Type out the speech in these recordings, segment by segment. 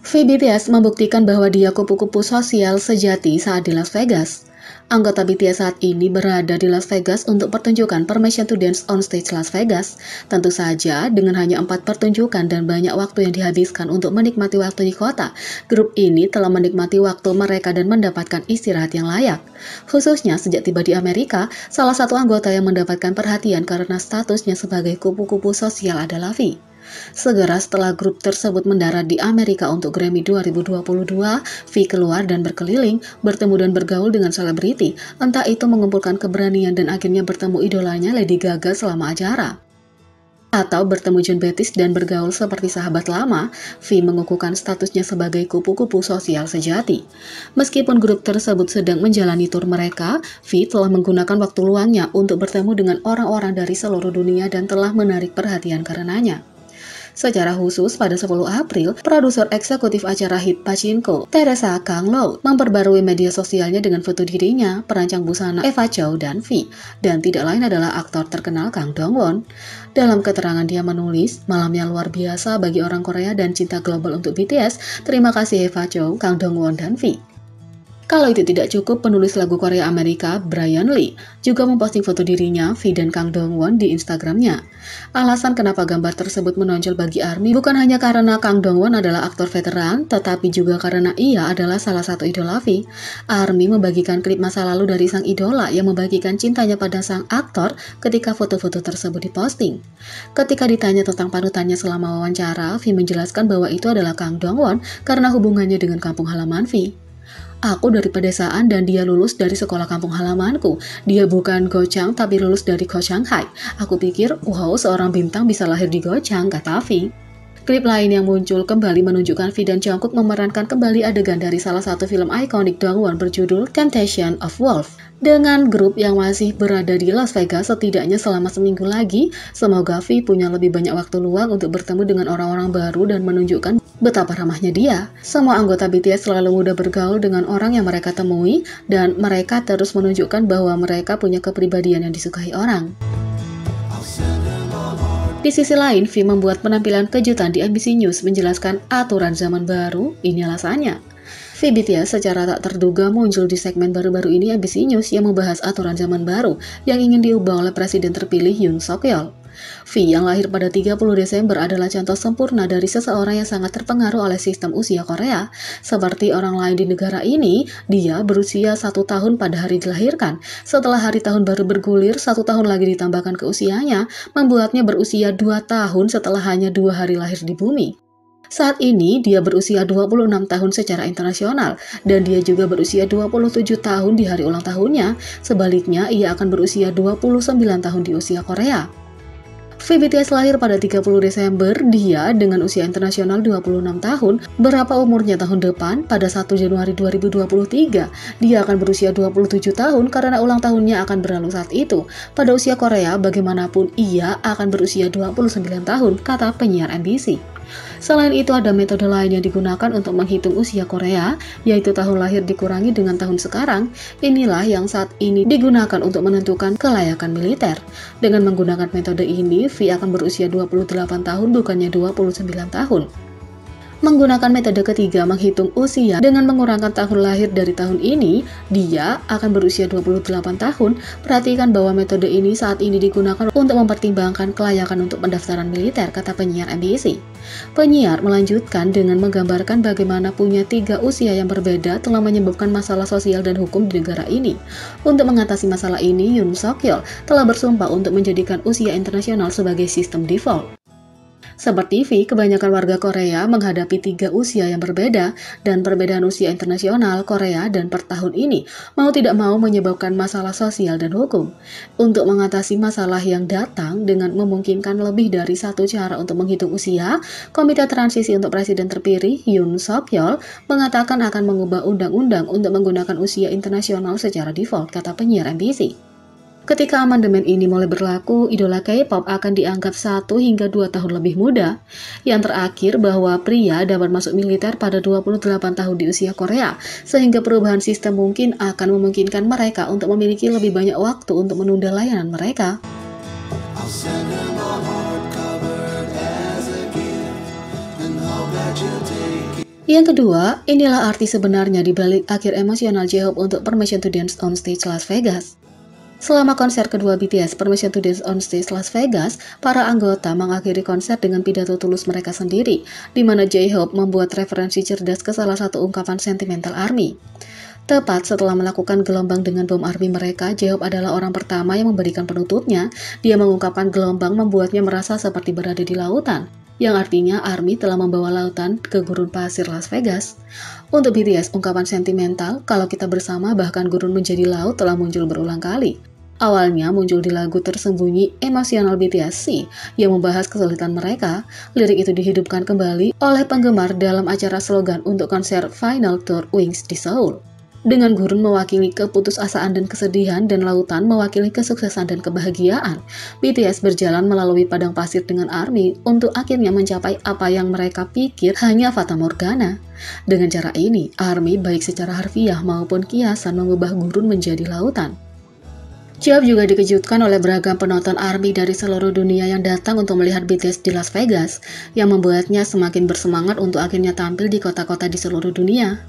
BTS membuktikan bahwa dia kupu-kupu sosial sejati saat di Las Vegas. Anggota BTS saat ini berada di Las Vegas untuk pertunjukan Permission to Dance on Stage Las Vegas. Tentu saja, dengan hanya 4 pertunjukan dan banyak waktu yang dihabiskan untuk menikmati waktu di kota, grup ini telah menikmati waktu mereka dan mendapatkan istirahat yang layak. Khususnya sejak tiba di Amerika, salah satu anggota yang mendapatkan perhatian karena statusnya sebagai kupu-kupu sosial adalah V. Segera setelah grup tersebut mendarat di Amerika untuk Grammy 2022, V keluar dan berkeliling, bertemu dan bergaul dengan selebriti, entah itu mengumpulkan keberanian dan akhirnya bertemu idolanya Lady Gaga selama acara, atau bertemu Jon Batiste dan bergaul seperti sahabat lama. V mengukuhkan statusnya sebagai kupu-kupu sosial sejati. Meskipun grup tersebut sedang menjalani tur mereka, V telah menggunakan waktu luangnya untuk bertemu dengan orang-orang dari seluruh dunia dan telah menarik perhatian karenanya. Secara khusus, pada 10 April, produser eksekutif acara hit Pachinko, Teresa Kang-lo, memperbarui media sosialnya dengan foto dirinya, perancang busana Eva Chow, dan V, dan tidak lain adalah aktor terkenal Kang Dong-won. Dalam keterangan dia menulis, malamnya luar biasa bagi orang Korea dan cinta global untuk BTS, terima kasih Eva Chow, Kang Dong-won, dan V. Kalau itu tidak cukup, penulis lagu Korea Amerika Brian Lee juga memposting foto dirinya, V dan Kang Dong-won di Instagramnya. Alasan kenapa gambar tersebut menonjol bagi ARMY bukan hanya karena Kang Dong-won adalah aktor veteran, tetapi juga karena ia adalah salah satu idola V. ARMY membagikan klip masa lalu dari sang idola yang membagikan cintanya pada sang aktor ketika foto-foto tersebut diposting. Ketika ditanya tentang panutannya selama wawancara, V menjelaskan bahwa itu adalah Kang Dong-won karena hubungannya dengan kampung halaman V. Aku dari pedesaan dan dia lulus dari sekolah kampung halamanku. Dia bukan Gochang tapi lulus dari Shanghai. Aku pikir, wow, seorang bintang bisa lahir di Gochang, kata V. Klip lain yang muncul kembali menunjukkan V dan Jungkook memerankan kembali adegan dari salah satu film ikonik Dongwon berjudul Temptation of Wolf. Dengan grup yang masih berada di Las Vegas setidaknya selama seminggu lagi, semoga V punya lebih banyak waktu luang untuk bertemu dengan orang-orang baru dan menunjukkan betapa ramahnya dia. Semua anggota BTS selalu mudah bergaul dengan orang yang mereka temui, dan mereka terus menunjukkan bahwa mereka punya kepribadian yang disukai orang. Di sisi lain, V membuat penampilan kejutan di MBC News menjelaskan aturan zaman baru, ini alasannya. V BTS secara tak terduga muncul di segmen baru-baru ini MBC News yang membahas aturan zaman baru yang ingin diubah oleh Presiden terpilih Yoon Suk-yeol. V yang lahir pada 30 Desember adalah contoh sempurna dari seseorang yang sangat terpengaruh oleh sistem usia Korea. Seperti orang lain di negara ini, dia berusia 1 tahun pada hari dilahirkan. Setelah hari tahun baru bergulir, 1 tahun lagi ditambahkan ke usianya, membuatnya berusia 2 tahun setelah hanya 2 hari lahir di bumi. Saat ini, dia berusia 26 tahun secara internasional, dan dia juga berusia 27 tahun di hari ulang tahunnya. Sebaliknya, ia akan berusia 29 tahun di usia Korea. V BTS lahir pada 30 Desember, dia dengan usia internasional 26 tahun. Berapa umurnya tahun depan? Pada 1 Januari 2023, dia akan berusia 27 tahun karena ulang tahunnya akan berlalu saat itu. Pada usia Korea, bagaimanapun ia akan berusia 29 tahun, kata penyiar MBC. Selain itu, ada metode lain yang digunakan untuk menghitung usia Korea, yaitu tahun lahir dikurangi dengan tahun sekarang. Inilah yang saat ini digunakan untuk menentukan kelayakan militer. Dengan menggunakan metode ini, V akan berusia 28 tahun bukannya 29 tahun. Menggunakan metode ketiga menghitung usia dengan mengurangkan tahun lahir dari tahun ini, dia akan berusia 28 tahun. Perhatikan bahwa metode ini saat ini digunakan untuk mempertimbangkan kelayakan untuk pendaftaran militer, kata penyiar MBC. Penyiar melanjutkan dengan menggambarkan bagaimana punya 3 usia yang berbeda telah menyebabkan masalah sosial dan hukum di negara ini. Untuk mengatasi masalah ini, Yoon Suk-yeol telah bersumpah untuk menjadikan usia internasional sebagai sistem default. Seperti V, kebanyakan warga Korea menghadapi 3 usia yang berbeda, dan perbedaan usia internasional Korea dan per tahun ini mau tidak mau menyebabkan masalah sosial dan hukum. Untuk mengatasi masalah yang datang dengan memungkinkan lebih dari satu cara untuk menghitung usia, Komite Transisi untuk Presiden terpilih Yoon Suk-yeol mengatakan akan mengubah undang-undang untuk menggunakan usia internasional secara default, kata penyiar MBC. Ketika amandemen ini mulai berlaku, idola K-pop akan dianggap 1 hingga 2 tahun lebih muda. Yang terakhir bahwa pria dapat masuk militer pada 28 tahun di usia Korea, sehingga perubahan sistem mungkin akan memungkinkan mereka untuk memiliki lebih banyak waktu untuk menunda layanan mereka. Yang kedua, inilah arti sebenarnya di balik akhir emosional J-Hope untuk Permission to Dance on Stage Las Vegas. Selama konser kedua BTS Permission to Dance on Stage Las Vegas, para anggota mengakhiri konser dengan pidato tulus mereka sendiri, di mana J-Hope membuat referensi cerdas ke salah satu ungkapan sentimental ARMY. Tepat setelah melakukan gelombang dengan bom ARMY mereka, J-Hope adalah orang pertama yang memberikan penutupnya. Dia mengungkapkan gelombang membuatnya merasa seperti berada di lautan, yang artinya ARMY telah membawa lautan ke gurun pasir Las Vegas. Untuk BTS, ungkapan sentimental, kalau kita bersama bahkan gurun menjadi laut telah muncul berulang kali. Awalnya muncul di lagu tersembunyi emosional BTS C yang membahas kesulitan mereka. Lirik itu dihidupkan kembali oleh penggemar dalam acara slogan untuk konser Final Tour Wings di Seoul. Dengan gurun mewakili keputusasaan dan kesedihan dan lautan mewakili kesuksesan dan kebahagiaan, BTS berjalan melalui padang pasir dengan ARMY untuk akhirnya mencapai apa yang mereka pikir hanya fata morgana. Dengan cara ini, ARMY baik secara harfiah maupun kiasan mengubah gurun menjadi lautan. J-Hope juga dikejutkan oleh beragam penonton ARMY dari seluruh dunia yang datang untuk melihat BTS di Las Vegas, yang membuatnya semakin bersemangat untuk akhirnya tampil di kota-kota di seluruh dunia.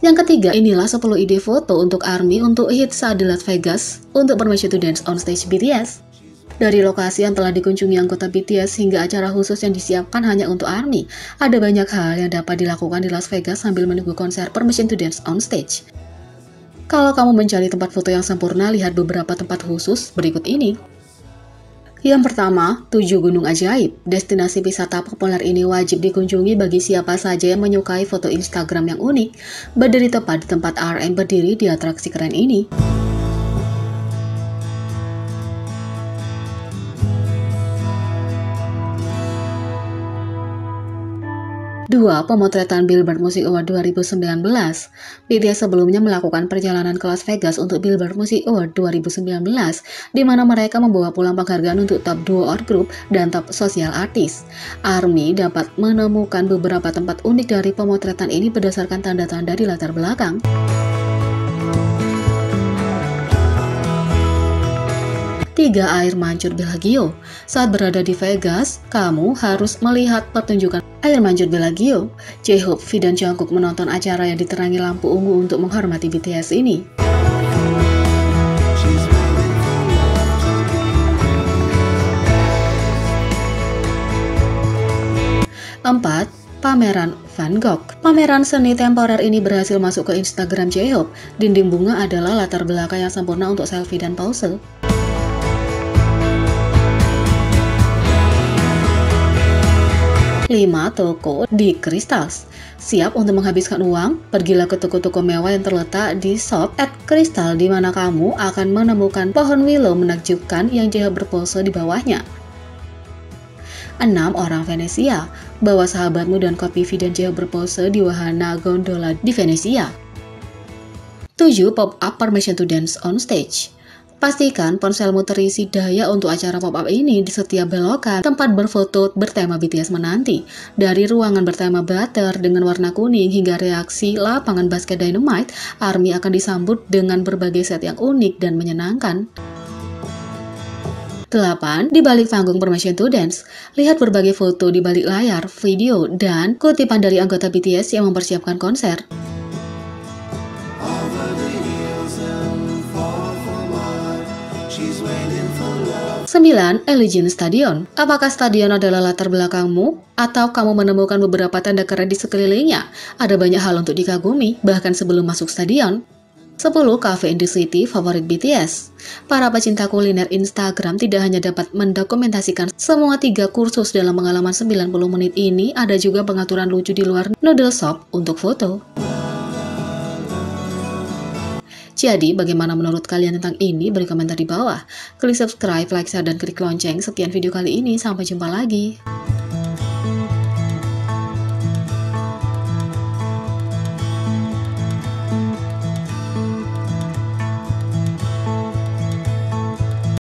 Yang ketiga, inilah 10 ide foto untuk ARMY untuk hit saat di Las Vegas untuk Permission to Dance on Stage BTS. Dari lokasi yang telah dikunjungi anggota BTS hingga acara khusus yang disiapkan hanya untuk ARMY, ada banyak hal yang dapat dilakukan di Las Vegas sambil menunggu konser Permission to Dance on Stage. Kalau kamu mencari tempat foto yang sempurna, lihat beberapa tempat khusus berikut ini. Yang pertama, 7 gunung ajaib. Destinasi wisata populer ini wajib dikunjungi bagi siapa saja yang menyukai foto Instagram yang unik. Berdiri tepat di tempat RM berdiri di atraksi keren ini. 2. Pemotretan Billboard Music Award 2019. BTS sebelumnya melakukan perjalanan ke Las Vegas untuk Billboard Music Award 2019, di mana mereka membawa pulang penghargaan untuk Top Duo or Group dan Top Social Artist. ARMY dapat menemukan beberapa tempat unik dari pemotretan ini berdasarkan tanda-tanda di latar belakang. 3. Air mancur Bellagio. Saat berada di Vegas, kamu harus melihat pertunjukan air mancur Bellagio. J-Hope, V dan Jungkook menonton acara yang diterangi lampu ungu untuk menghormati BTS ini. 4. Pameran Van Gogh. Pameran seni temporer ini berhasil masuk ke Instagram J-Hope. Dinding bunga adalah latar belakang yang sempurna untuk selfie dan pose. 5. Toko di Crystals. Siap untuk menghabiskan uang? Pergilah ke toko-toko mewah yang terletak di Shop at Crystal, di mana kamu akan menemukan pohon willow menakjubkan yang J-Hope berpose di bawahnya. 6. Orang Venesia. Bawa sahabatmu dan kopi V dan J-Hope berpose di wahana gondola di Venesia. 7. Pop-up Permission to Dance on Stage. Pastikan ponselmu terisi daya untuk acara pop-up ini di setiap belokan tempat berfoto bertema BTS menanti. Dari ruangan bertema butter dengan warna kuning hingga reaksi lapangan basket Dynamite, ARMY akan disambut dengan berbagai set yang unik dan menyenangkan. 8. Di balik panggung Permission to Dance. Lihat berbagai foto di balik layar, video, dan kutipan dari anggota BTS yang mempersiapkan konser. 9. Allegiant Stadion. Apakah stadion adalah latar belakangmu? Atau kamu menemukan beberapa tanda keren di sekelilingnya? Ada banyak hal untuk dikagumi, bahkan sebelum masuk stadion. 10. Cafe in the City favorit BTS. Para pecinta kuliner Instagram tidak hanya dapat mendokumentasikan semua 3 kursus dalam pengalaman 90 menit ini, ada juga pengaturan lucu di luar noodle shop untuk foto. Jadi, bagaimana menurut kalian tentang ini? Beri komentar di bawah. Klik subscribe, like, share, dan klik lonceng. Sekian video kali ini. Sampai jumpa lagi.